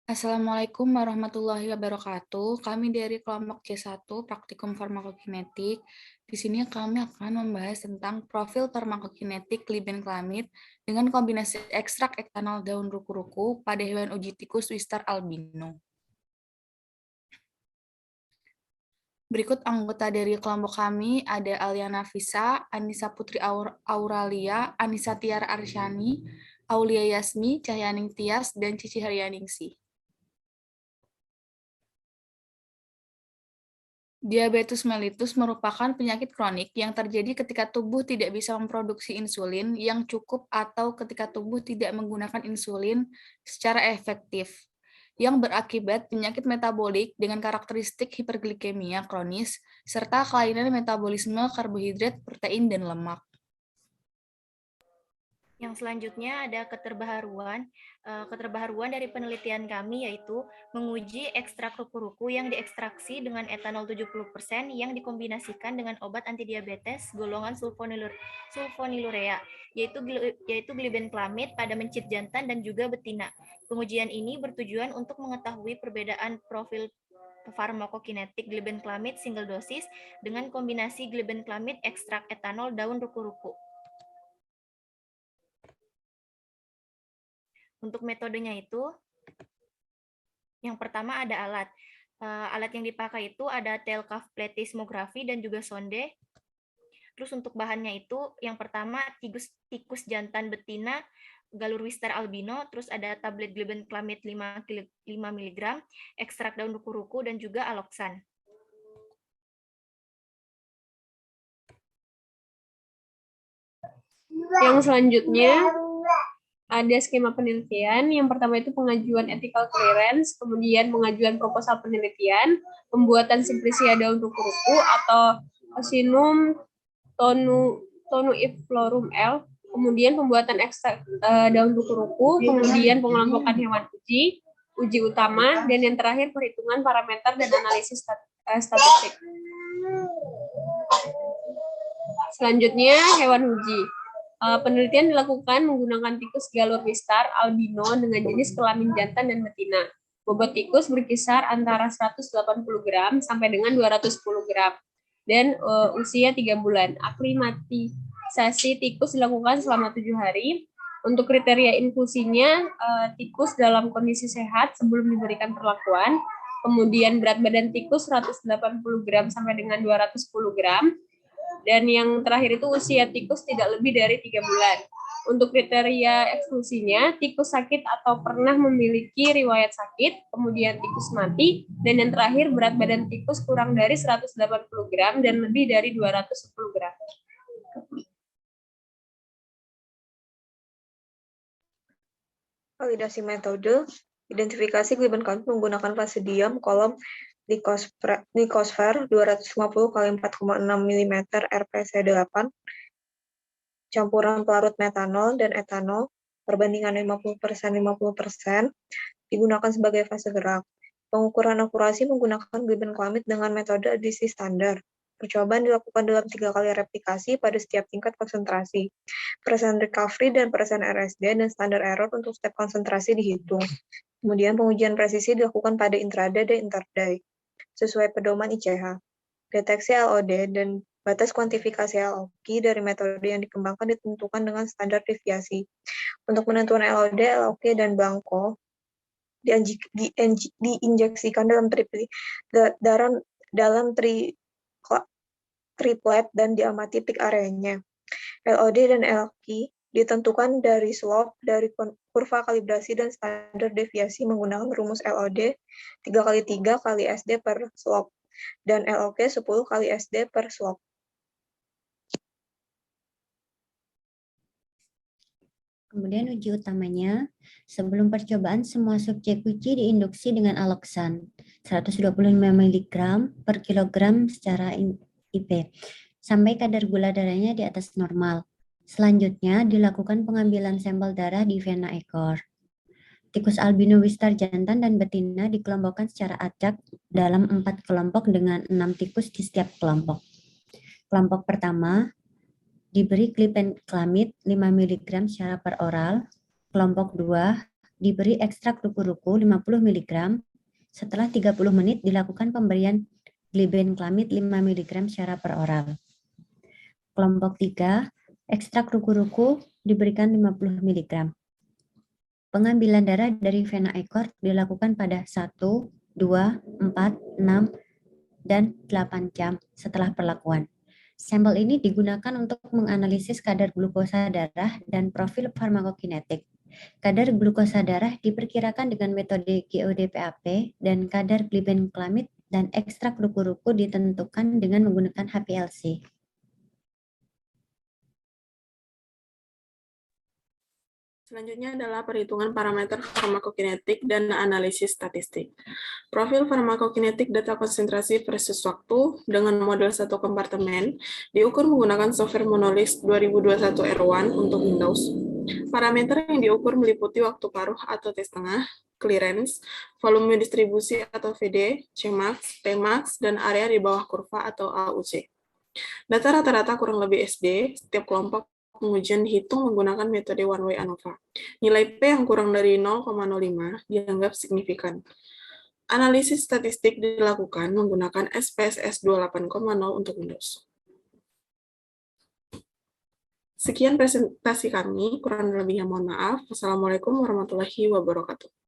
Assalamualaikum warahmatullahi wabarakatuh. Kami dari kelompok C1 Praktikum Farmakokinetik. Di sini kami akan membahas tentang profil farmakokinetik glibenclamid dengan kombinasi ekstrak etanol daun ruku-ruku pada hewan uji tikus Wistar albino. Berikut anggota dari kelompok kami ada Aliana Visa, Anissa Putri Auralia, Anissa Tiara Arsyani, Aulia Yasmi, Cahyaning Tias, dan Cici Haryaningsi. Diabetes mellitus merupakan penyakit kronik yang terjadi ketika tubuh tidak bisa memproduksi insulin yang cukup atau ketika tubuh tidak menggunakan insulin secara efektif, yang berakibat penyakit metabolik dengan karakteristik hiperglikemia kronis serta kelainan metabolisme karbohidrat, protein, dan lemak. Yang selanjutnya ada keterbaharuan dari penelitian kami, yaitu menguji ekstrak ruku-ruku yang diekstraksi dengan etanol 70% yang dikombinasikan dengan obat antidiabetes golongan sulfonylurea, yaitu glibenclamid pada mencit jantan dan juga betina. Pengujian ini bertujuan untuk mengetahui perbedaan profil farmakokinetik glibenclamid single dosis dengan kombinasi glibenclamid ekstrak etanol daun ruku-ruku. Untuk metodenya itu, yang pertama ada alat. Alat yang dipakai itu ada telcaf pletismografi dan juga sonde. Terus untuk bahannya itu, yang pertama tikus jantan betina galur Wistar albino, terus ada tablet glibenclamid 5 mg, ekstrak daun ruku-ruku, dan juga aloksan. Yang selanjutnya ada skema penelitian. Yang pertama itu pengajuan ethical clearance, kemudian pengajuan proposal penelitian, pembuatan simplisia daun ruku-ruku atau Osinum tonuiflorum L, kemudian pembuatan ekstrak daun ruku-ruku, kemudian pengelompokan hewan uji utama, dan yang terakhir perhitungan parameter dan analisis statistik. Selanjutnya hewan uji. Penelitian dilakukan menggunakan tikus galur Wistar albino dengan jenis kelamin jantan dan betina. Bobot tikus berkisar antara 180 gram sampai dengan 210 gram dan usia 3 bulan. Aklimatisasi tikus dilakukan selama 7 hari. Untuk kriteria infusinya, tikus dalam kondisi sehat sebelum diberikan perlakuan. Kemudian berat badan tikus 180 gram sampai dengan 210 gram. Dan yang terakhir itu usia tikus tidak lebih dari 3 bulan. Untuk kriteria eksklusinya, tikus sakit atau pernah memiliki riwayat sakit, kemudian tikus mati, dan yang terakhir berat badan tikus kurang dari 180 gram dan lebih dari 210 gram. Validasi metode, identifikasi glibenclamid menggunakan Placidium kolom Nicosfer 250 x 4,6 mm RPC8, campuran pelarut metanol dan etanol, perbandingan 50%-50%, digunakan sebagai fase gerak. Pengukuran akurasi menggunakan glibenclamid dengan metode adisi standar. Percobaan dilakukan dalam 3 kali replikasi pada setiap tingkat konsentrasi. Persen recovery dan persen RSD dan standar error untuk step konsentrasi dihitung. Kemudian pengujian presisi dilakukan pada intraday dan interday, sesuai pedoman ICH. Deteksi LOD dan batas kuantifikasi LOQ dari metode yang dikembangkan ditentukan dengan standar deviasi. Untuk menentukan LOD, LOQ, dan blanco diinjeksikan dalam triplet dan diamati peak areanya. LOD dan LOQ ditentukan dari slope dari kurva kalibrasi dan standar deviasi menggunakan rumus LOD 3 kali 3 kali SD per slope dan LOQ 10 kali SD per slope. Kemudian uji utamanya, sebelum percobaan semua subjek uji diinduksi dengan aloksan 125 mg per kilogram secara IP, sampai kadar gula darahnya di atas normal. Selanjutnya dilakukan pengambilan sampel darah di vena ekor. Tikus albino Wistar jantan dan betina dikelompokkan secara acak dalam 4 kelompok dengan 6 tikus di setiap kelompok. Kelompok pertama diberi glibenclamid 5 mg secara per oral. Kelompok 2 diberi ekstrak ruku-ruku 50 mg. Setelah 30 menit dilakukan pemberian glibenclamid 5 mg secara per oral. Kelompok 3, ekstrak ruku-ruku diberikan 50 mg. Pengambilan darah dari vena ekor dilakukan pada 1, 2, 4, 6, dan 8 jam setelah perlakuan. Sampel ini digunakan untuk menganalisis kadar glukosa darah dan profil farmakokinetik. Kadar glukosa darah diperkirakan dengan metode GOD-PAP dan kadar glibenclamid dan ekstrak ruku-ruku ditentukan dengan menggunakan HPLC. Selanjutnya adalah perhitungan parameter farmakokinetik dan analisis statistik. Profil farmakokinetik data konsentrasi versus waktu dengan model satu kompartemen diukur menggunakan software Monolix 2021 R1 untuk Windows. Parameter yang diukur meliputi waktu paruh atau T setengah, clearance, volume distribusi atau VD, Cmax, Tmax, dan area di bawah kurva atau AUC. Data rata-rata kurang lebih SD, setiap kelompok pengujian dihitung menggunakan metode one-way ANOVA. Nilai P yang kurang dari 0,05 dianggap signifikan. Analisis statistik dilakukan menggunakan SPSS 28,0 untuk Windows. Sekian presentasi kami, kurang lebihnya mohon maaf. Wassalamualaikum warahmatullahi wabarakatuh.